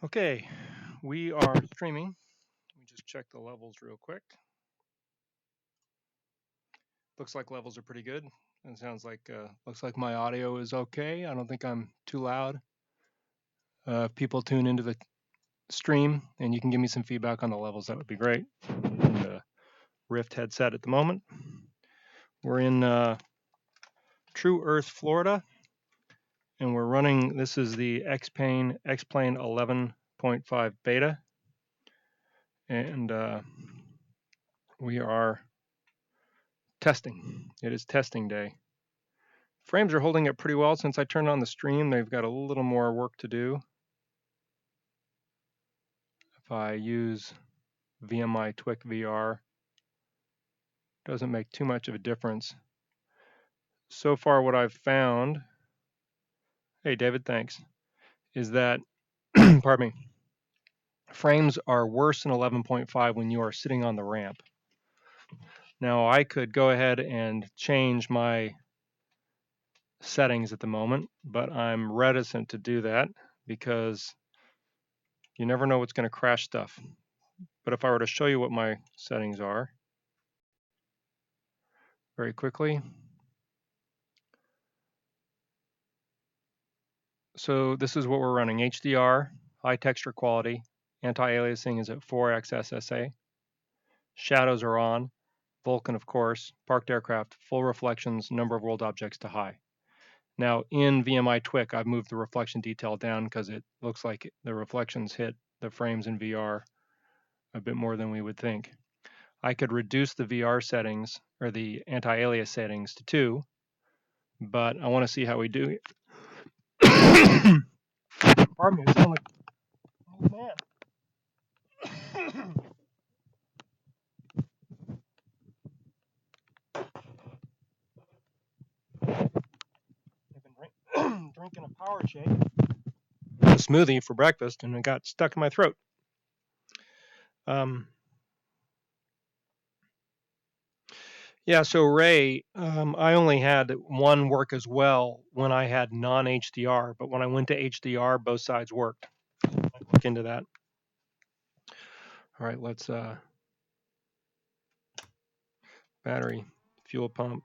Okay, we are streaming. Let me just check the levels real quick. Looks like levels are pretty good. It sounds like looks like my audio is okay. I don't think I'm too loud. If people tune into the stream and you can give me some feedback on the levels, that would be great. I'm using the Rift headset at the moment. We're in True Earth, Florida, and we're running. This is the X-Plane 11.5 beta, and we are testing. It is testing day. Frames are holding up pretty well. Since I turned on the stream, they've got a little more work to do. If I use VMI Twic VR, doesn't make too much of a difference. So far what I've found, hey David, thanks, is that, pardon me, frames are worse than 11.5 when you are sitting on the ramp. Now I could go ahead and change my settings at the moment, but I'm reticent to do that because you never know what's going to crash stuff. But if I were to show you what my settings are very quickly. So this is what we're running. HDR, high texture quality, anti-aliasing is at 4x SSA. Shadows are on. Vulkan, of course, parked aircraft, full reflections, number of world objects to high. Now in VMI Twic, I've moved the reflection detail down because it looks like the reflections hit the frames in VR a bit more than we would think. I could reduce the VR settings or the anti-alias settings to 2, but I want to see how we do. Pardon me, I sound like an old man. I've been drinking a power shake, a smoothie for breakfast, and it got stuck in my throat. Yeah, so Ray, I only had one work as well when I had non-HDR, but when I went to HDR, both sides worked. I'll look into that. All right, let's battery, fuel pump.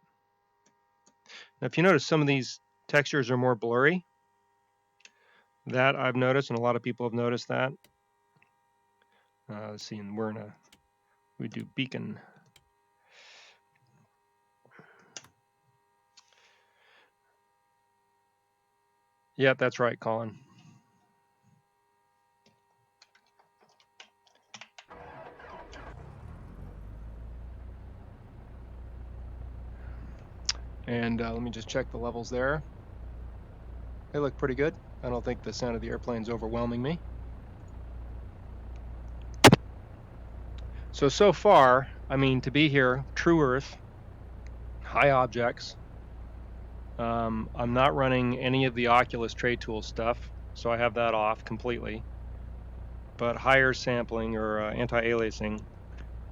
Now, if you notice, some of these textures are more blurry. That I've noticed, and a lot of people have noticed that. Let's see, and we do beacon. Yeah, that's right, Colin. And let me just check the levels there. They look pretty good. I don't think the sound of the airplane's overwhelming me. So far, I mean, to be here, True Earth, high objects. I'm not running any of the Oculus Trade Tool stuff, so I have that off completely. But higher sampling or anti-aliasing,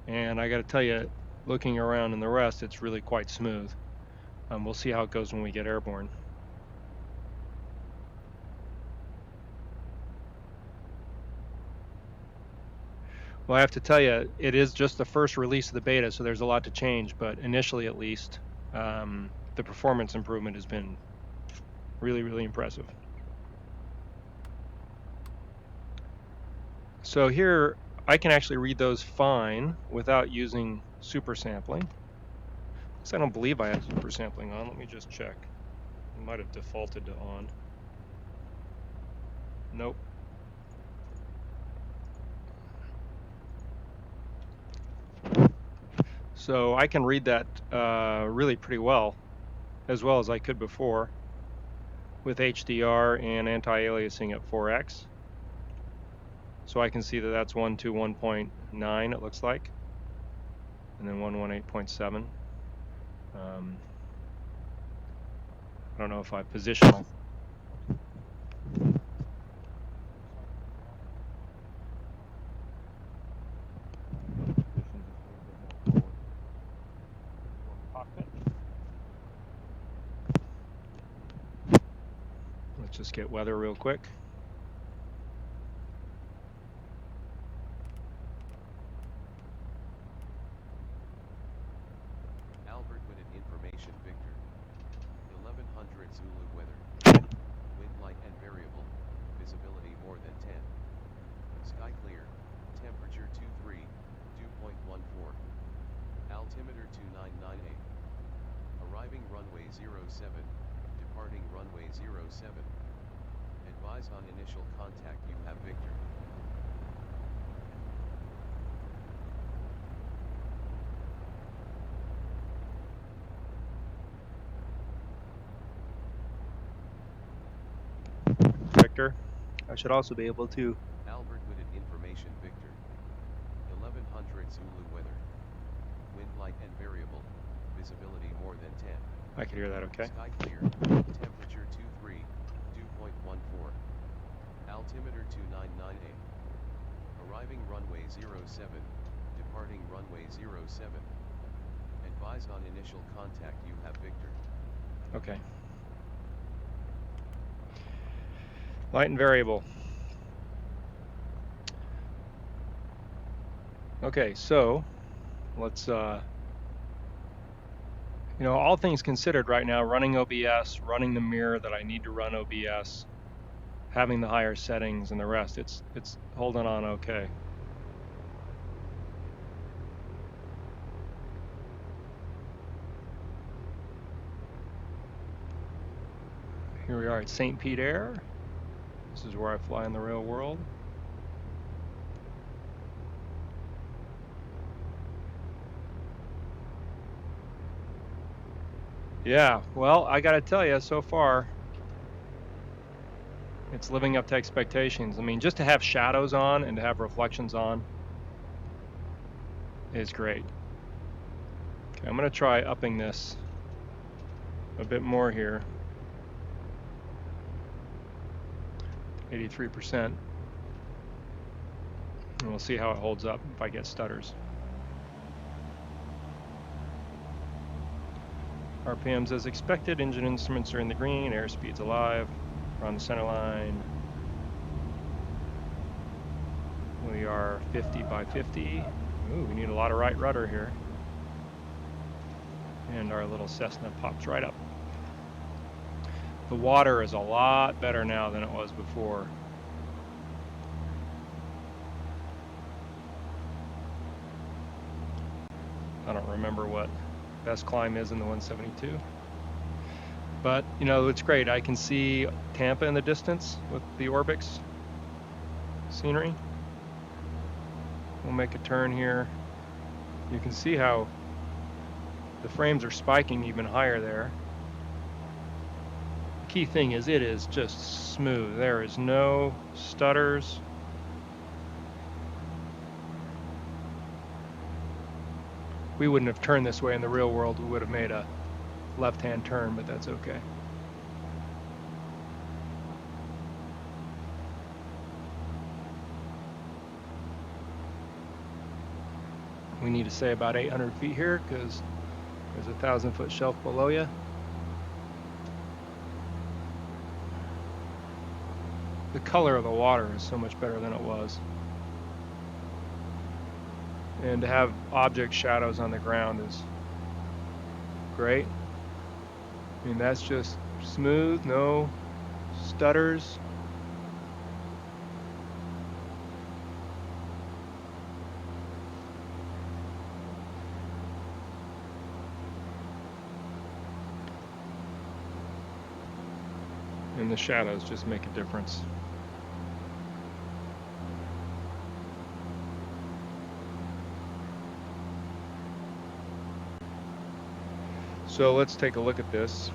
and I got to tell you, looking around in the rest, it's really quite smooth. We'll see how it goes when we get airborne. Well, I have to tell you, it is just the first release of the beta, so there's a lot to change, but initially at least, the performance improvement has been really, really impressive. So here, I can actually read those fine without using super sampling. I don't believe I have super sampling on. Let me just check. It might have defaulted to on. Nope. So I can read that really pretty well as I could before, with HDR and anti-aliasing at 4x. So I can see that that's 121.9, it looks like, and then 118.7. I don't know if I position my Let's just get weather real quick. information Victor. 1100 Zulu weather. Wind light and variable, visibility more than 10. Sky clear, temperature 23, 2.14. Altimeter 2998. Arriving runway 07, departing runway 07. Advise on initial contact you have Victor. Victor, I should also be able to. Albert Whitted information Victor. 1100 Zulu weather. Wind light and variable, visibility more than 10. I can hear that okay. Sky clear, temperature 23, 2.14. Altimeter 2998. Arriving runway 07, departing runway 07. Advise on initial contact you have Victor. Okay. Light and variable. Okay, so let's, all things considered right now, running OBS, running the mirror that I need to run OBS, having the higher settings and the rest, it's holding on okay. Here we are at St. Pete Air. This is where I fly in the real world. Yeah, well, I gotta tell you, so far, it's living up to expectations. I mean, just to have shadows on and to have reflections on is great. Okay, I'm gonna try upping this a bit more here. 83%. And we'll see how it holds up if I get stutters. RPMs as expected, engine instruments are in the green, airspeed's alive, we're on the center line. We are 50 by 50. Ooh, we need a lot of right rudder here. And our little Cessna pops right up. The water is a lot better now than it was before. I don't remember what best climb is in the 172. But, it's great. I can see Tampa in the distance with the Orbix scenery. We'll make a turn here. You can see how the frames are spiking even higher there. The key thing is it is just smooth. There is no stutters. We wouldn't have turned this way in the real world. We would have made a left-hand turn, but that's okay. We need to say about 800 feet here because there's a 1,000-foot shelf below you. The color of the water is so much better than it was. And to have object shadows on the ground is great. I mean, that's just smooth, no stutters. And the shadows just make a difference. So let's take a look at this.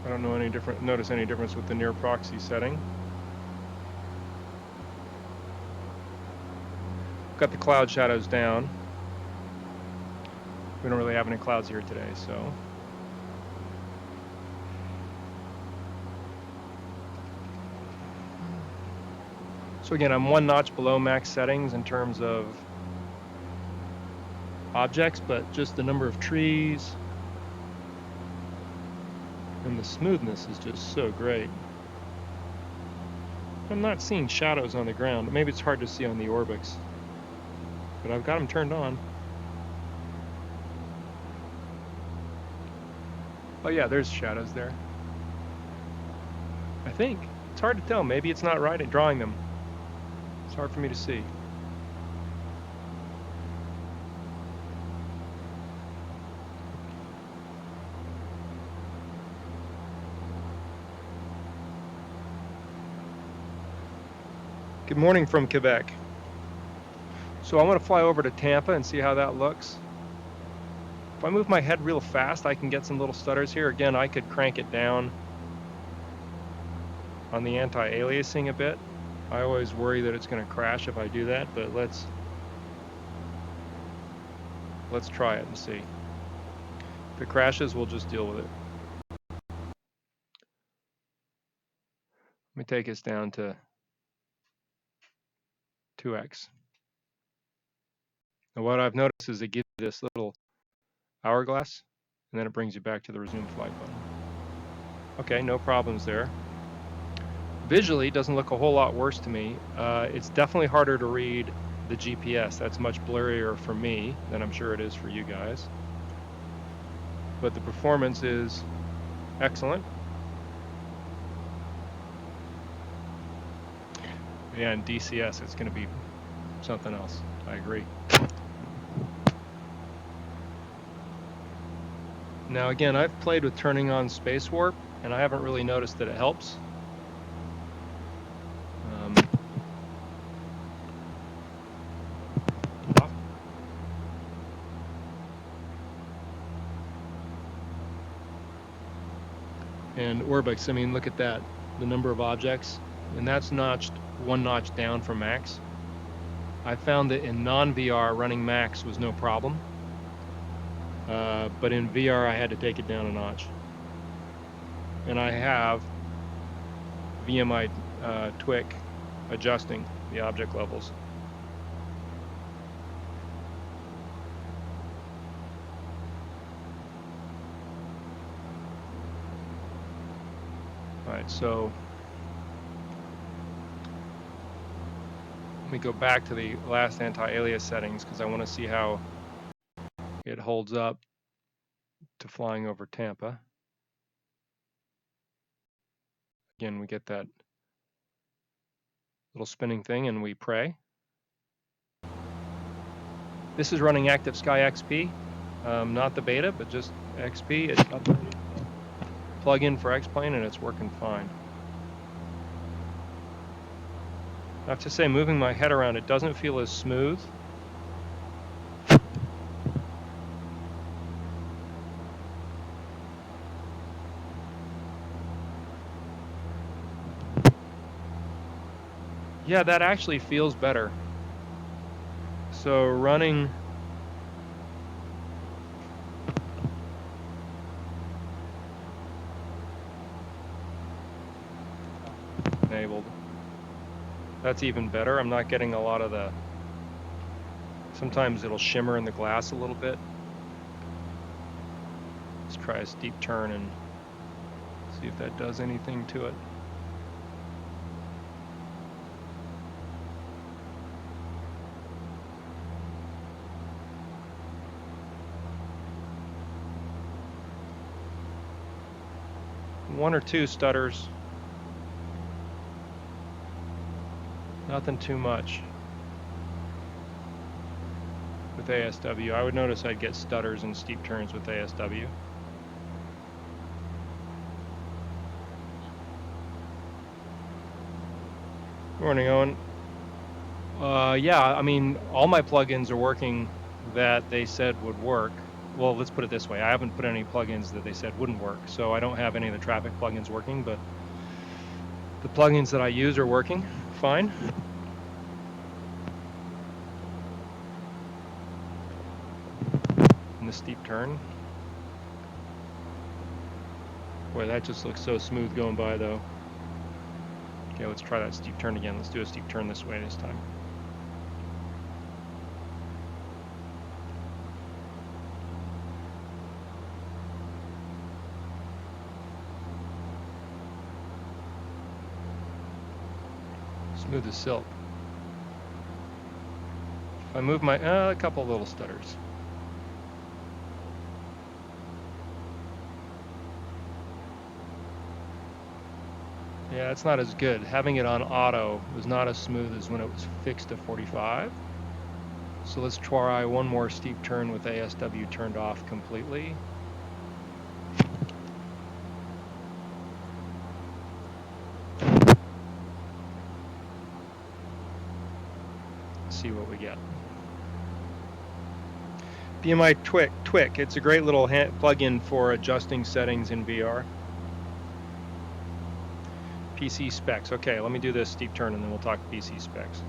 I don't know notice any difference with the near proxy setting. Got the cloud shadows down. We don't really have any clouds here today, so. So again, I'm one notch below max settings in terms of objects, but just the number of trees, And the smoothness is just so great. I'm not seeing shadows on the ground. Maybe it's hard to see on the Orbix, but I've got them turned on. Oh yeah, there's shadows there. I think. It's hard to tell. Maybe it's not right at drawing them. It's hard for me to see. Good morning from Quebec. So I want to fly over to Tampa and see how that looks. If I move my head real fast, I can get some little stutters here. Again, I could crank it down on the anti-aliasing a bit. I always worry that it's going to crash if I do that, but let's try it and see. If it crashes, we'll just deal with it. Let me take us down to 2x. And what I've noticed is it gives you this little hourglass, and then it brings you back to the resume flight button. Okay, no problems there. Visually, it doesn't look a whole lot worse to me. It's definitely harder to read the GPS. That's much blurrier for me than I'm sure it is for you guys. But the performance is excellent. Yeah, and DCS, it's going to be something else. I agree. Now again, I've played with turning on space warp, and I haven't really noticed that it helps. And Orbix, I mean, look at that, the number of objects, and that's notched one notch down from max. I found that in non-VR, running max was no problem, but in VR, I had to take it down a notch. And I have VMI TWIC adjusting the object levels. All right, so let me go back to the last anti-alias settings because I want to see how it holds up to flying over Tampa. Again, we get that little spinning thing and we pray. This is running Active Sky XP, not the beta, but just XP. It's got the plug-in for X-Plane and it's working fine. I have to say, moving my head around, it doesn't feel as smooth. Yeah, that actually feels better. So running enabled. That's even better. I'm not getting a lot of the, sometimes it'll shimmer in the glass a little bit. Let's try a steep turn and see if that does anything to it. One or two stutters. Nothing too much with ASW. I would notice I'd get stutters and steep turns with ASW. Good morning, Owen. Yeah, I mean, all my plugins are working that they said would work. Well, let's put it this way. I haven't put any plugins that they said wouldn't work. So I don't have any of the traffic plugins working, but the plugins that I use are working fine. And the steep turn. Boy, that just looks so smooth going by though. Okay, let's try that steep turn again. Let's do a steep turn this way this time. Smooth as silk. If I move my, a couple little stutters. Yeah, it's not as good. Having it on auto was not as smooth as when it was fixed to 45. So let's try one more steep turn with ASW turned off completely. See what we get. VMI Twik, it's a great little plug-in for adjusting settings in VR. PC specs. Okay, let me do this steep turn and then we'll talk PC specs.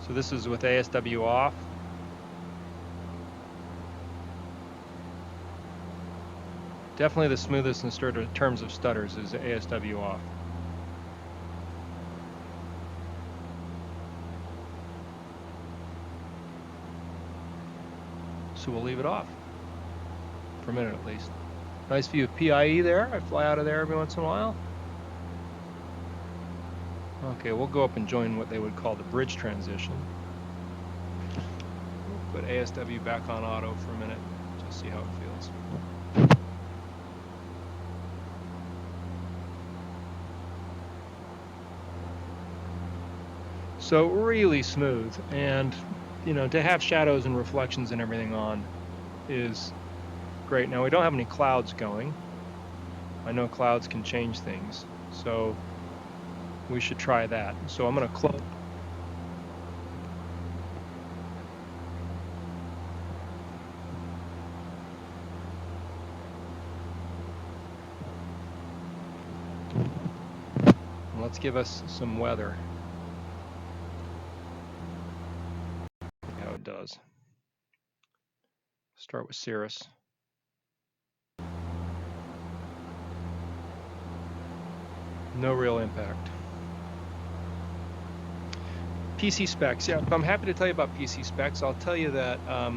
So this is with ASW off. Definitely the smoothest in terms of stutters is ASW off. So we'll leave it off for a minute at least. Nice view of PIE there. I fly out of there every once in a while. Okay, we'll go up and join what they would call the bridge transition. We'll put ASW back on auto for a minute, just see how it feels. So really smooth, and you know, to have shadows and reflections and everything on is great. Now we don't have any clouds going. I know clouds can change things, so we should try that. So I'm going to close. Let's give us some weather. See how it does. Start with Cirrus. No real impact. PC specs. Yeah, I'm happy to tell you about PC specs. I'll tell you that all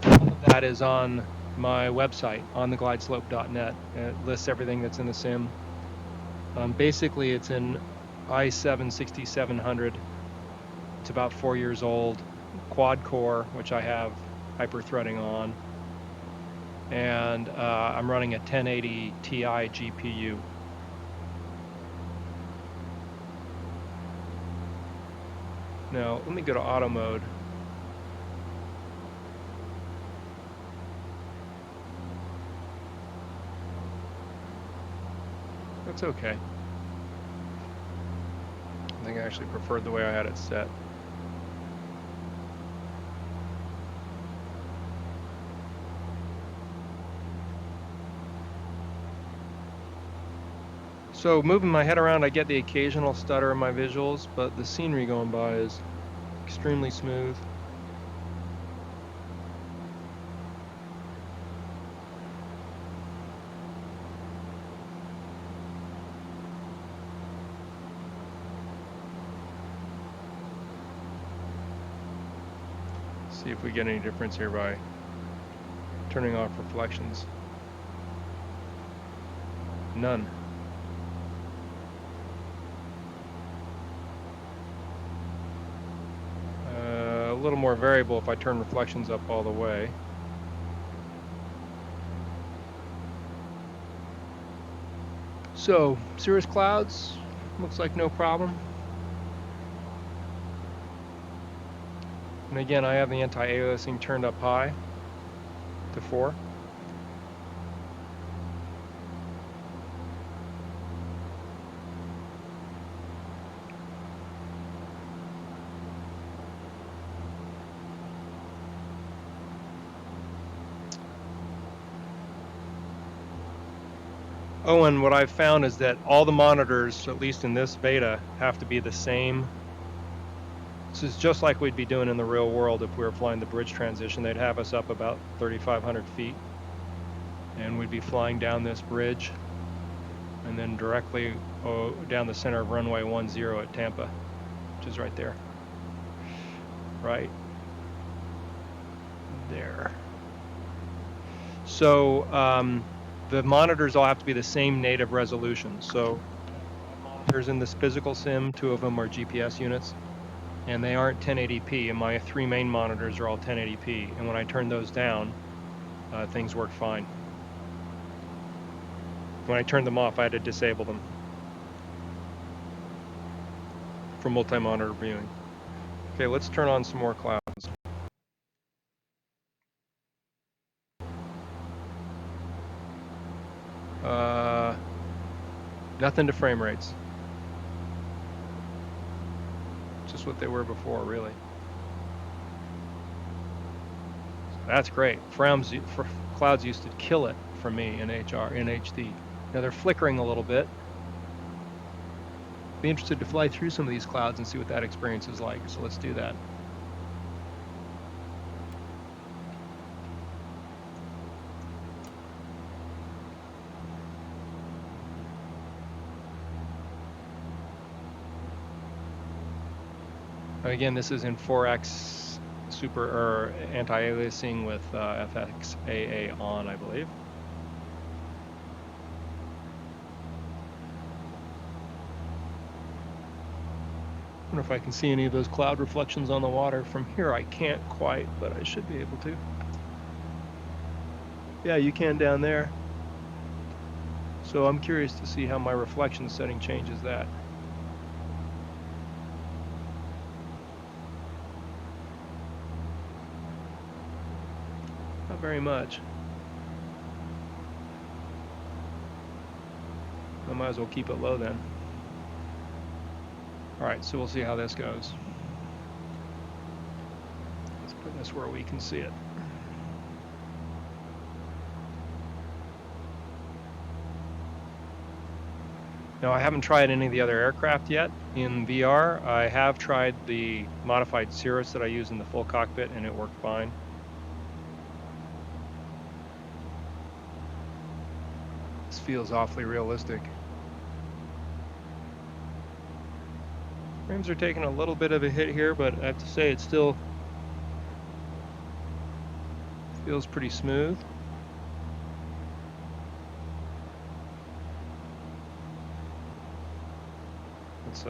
of that is on my website, ontheglideslope.net. It lists everything that's in the sim. Basically, it's an i7 6700. It's about 4 years old. Quad core, which I have hyper-threading on. And I'm running a 1080 Ti GPU. Now, let me go to auto mode. That's okay. I think I actually preferred the way I had it set. So moving my head around, I get the occasional stutter in my visuals, but the scenery going by is extremely smooth. See if we get any difference here by turning off reflections. None. A little more variable if I turn reflections up all the way. So, cirrus clouds, looks like no problem. And again, I have the anti-aliasing turned up high to 4. Oh, and what I've found is that all the monitors, at least in this beta, have to be the same. This is just like we'd be doing in the real world if we were flying the bridge transition. They'd have us up about 3,500 feet, and we'd be flying down this bridge, and then directly down the center of runway 10 at Tampa. which is right there. Right there. So the monitors all have to be the same native resolution. So monitors in this physical sim, 2 of them are GPS units, and they aren't 1080p, and my 3 main monitors are all 1080p, and when I turned those down, things worked fine. When I turned them off, I had to disable them for multi-monitor viewing. Okay, let's turn on some more clouds. Nothing to frame rates. Just what they were before, really. So that's great. Clouds used to kill it for me in HD. Now they're flickering a little bit. Be interested to fly through some of these clouds and see what that experience is like. So let's do that. Again, this is in 4x super or anti-aliasing with FXAA on, I believe. I wonder if I can see any of those cloud reflections on the water. From here I can't quite, but I should be able to. Yeah, you can down there. So I'm curious to see how my reflection setting changes that. Not very much. I might as well keep it low then. All right, so we'll see how this goes. Let's put this where we can see it. Now, I haven't tried any of the other aircraft yet in VR. I have tried the modified Cirrus that I use in the full cockpit, and it worked fine. This feels awfully realistic. Frames are taking a little bit of a hit here, but I have to say it still feels pretty smooth. Let's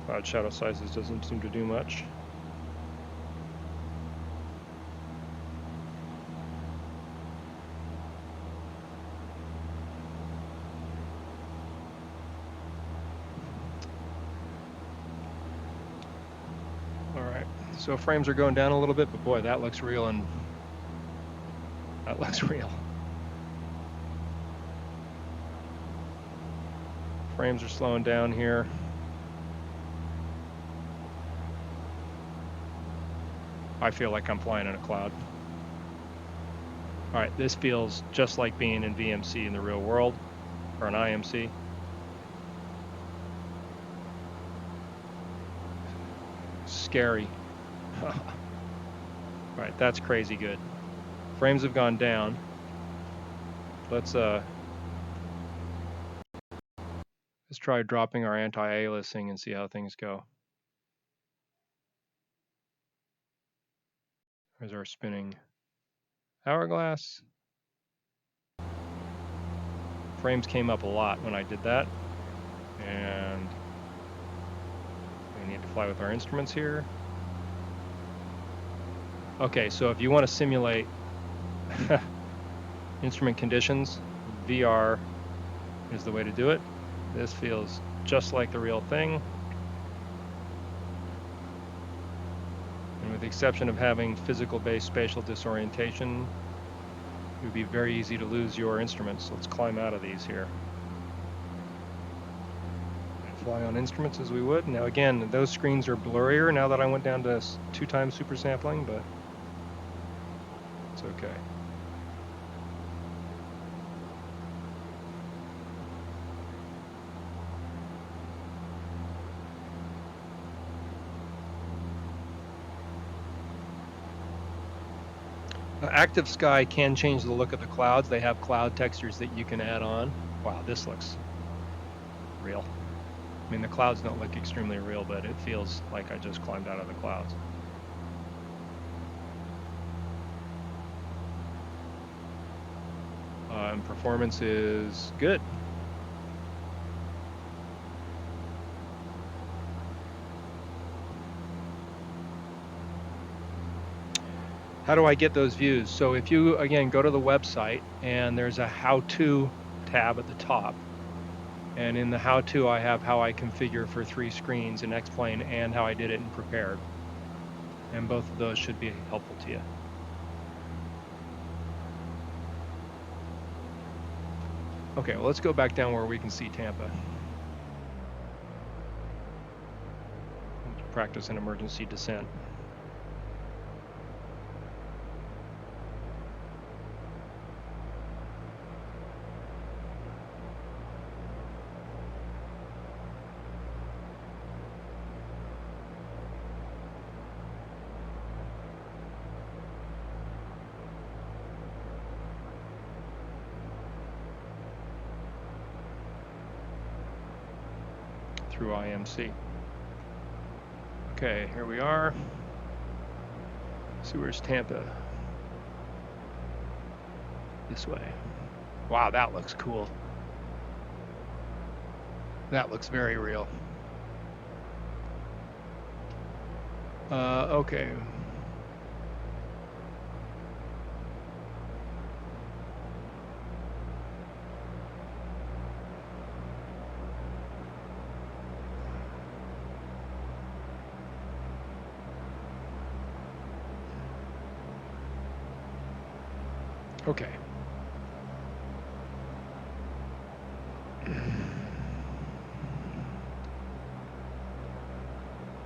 cloud shadow sizes doesn't seem to do much. All right, so frames are going down a little bit, but boy, that looks real, and that looks real. Frames are slowing down here. I feel like I'm flying in a cloud. All right, this feels just like being in VMC in the real world, or an IMC. Scary. All right, that's crazy good. Frames have gone down. Let's try dropping our anti-aliasing and see how things go. There's our spinning hourglass. Frames came up a lot when I did that, and we need to fly with our instruments here. Okay, so if you want to simulate instrument conditions, VR is the way to do it. This feels just like the real thing. And with the exception of having physical-based spatial disorientation, it would be very easy to lose your instruments. Let's climb out of these here. Fly on instruments as we would. Now again, those screens are blurrier now that I went down to 2x super sampling, but it's okay. Active sky can change the look of the clouds. They have cloud textures that you can add on. Wow, this looks real. I mean, the clouds don't look extremely real, but it feels like I just climbed out of the clouds. And performance is good. How do I get those views? So if you, again, go to the website and there's a how-to tab at the top. And in the how-to, I have how I configure for 3 screens in X-Plane and how I did it in Prepared. And both of those should be helpful to you. Okay, well, let's go back down where we can see Tampa. Let's practice an emergency descent. Through IMC. Okay, here we are. See where's Tampa? This way. Wow, that looks cool. That looks very real. Okay. Okay.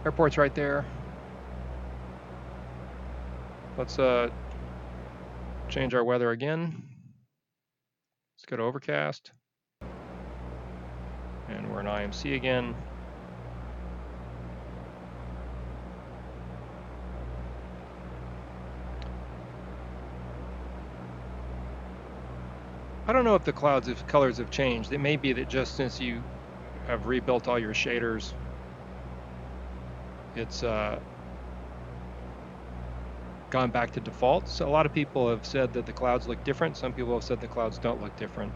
Airport's right there. Let's change our weather again. Let's go to overcast. And we're in IMC again. I don't know if the clouds, if colors have changed. It may be that just since you have rebuilt all your shaders, it's gone back to default. So a lot of people have said that the clouds look different. Some people have said the clouds don't look different.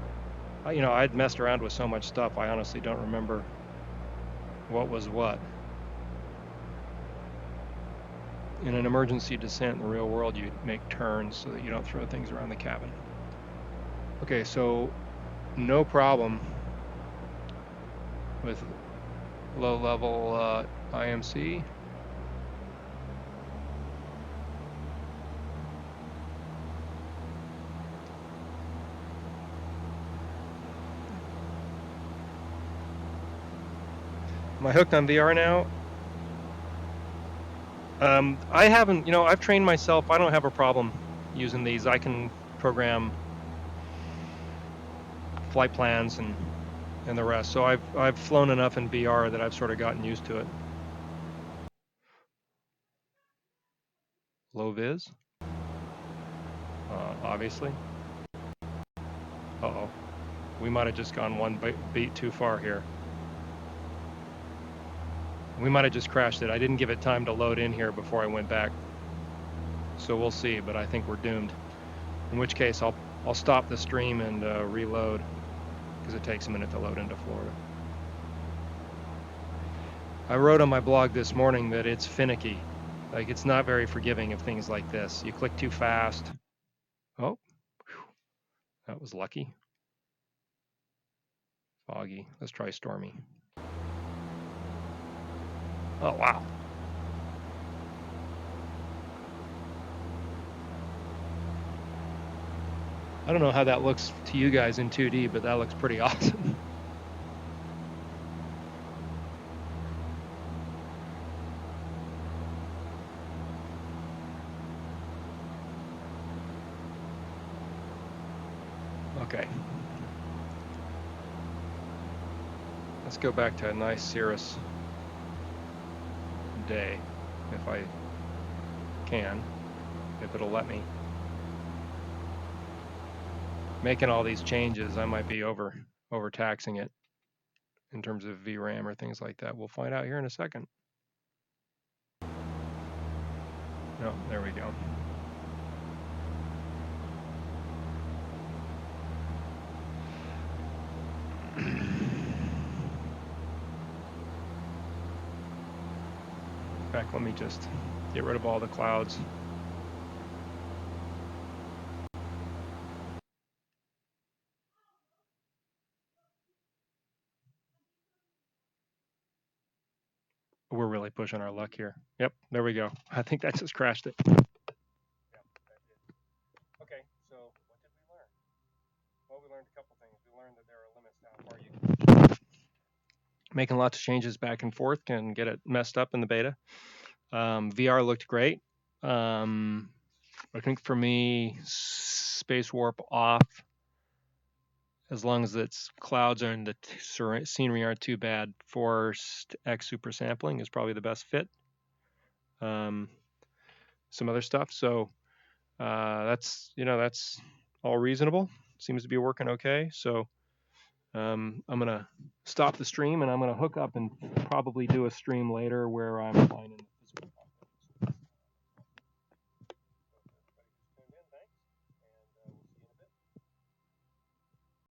You know, I'd messed around with so much stuff, I honestly don't remember what was what. In an emergency descent in the real world, you make turns so that you don't throw things around the cabin. Okay, so no problem with low-level IMC. Am I hooked on VR now? I haven't, you know, I've trained myself. I don't have a problem using these. I can program flight plans and the rest. So I've flown enough in VR that I've sort of gotten used to it. Low vis, obviously. Uh-oh, we might have just gone one beat too far here. We might have just crashed it. I didn't give it time to load in here before I went back. So we'll see, but I think we're doomed. In which case, I'll stop the stream and reload, because it takes a minute to load into Florida. I wrote on my blog this morning that it's finicky. Like, it's not very forgiving of things like this. You click too fast. Oh, whew, that was lucky. Foggy. Let's try stormy. Oh, wow. I don't know how that looks to you guys in 2D, but that looks pretty awesome. Okay. Let's go back to a nice cirrus day, if I can, if it'll let me. making all these changes, I might be overtaxing it in terms of VRAM or things like that. We'll find out here in a second. No, there we go. In fact, let me just get rid of all the clouds. We're really pushing our luck here. Yep, there we go. I think that just crashed it. Yep, that did. Okay, so what did we learn? Well, we learned a couple things. We learned that there are limits to how far you can. Making lots of changes back and forth can get it messed up in the beta. VR looked great. I think for me, space warp off, as long as its clouds and the scenery aren't too bad. Forced X super sampling is probably the best fit. Some other stuff. So that's all reasonable. Seems to be working okay. So I'm gonna stop the stream and I'm gonna hook up and probably do a stream later where I'm finding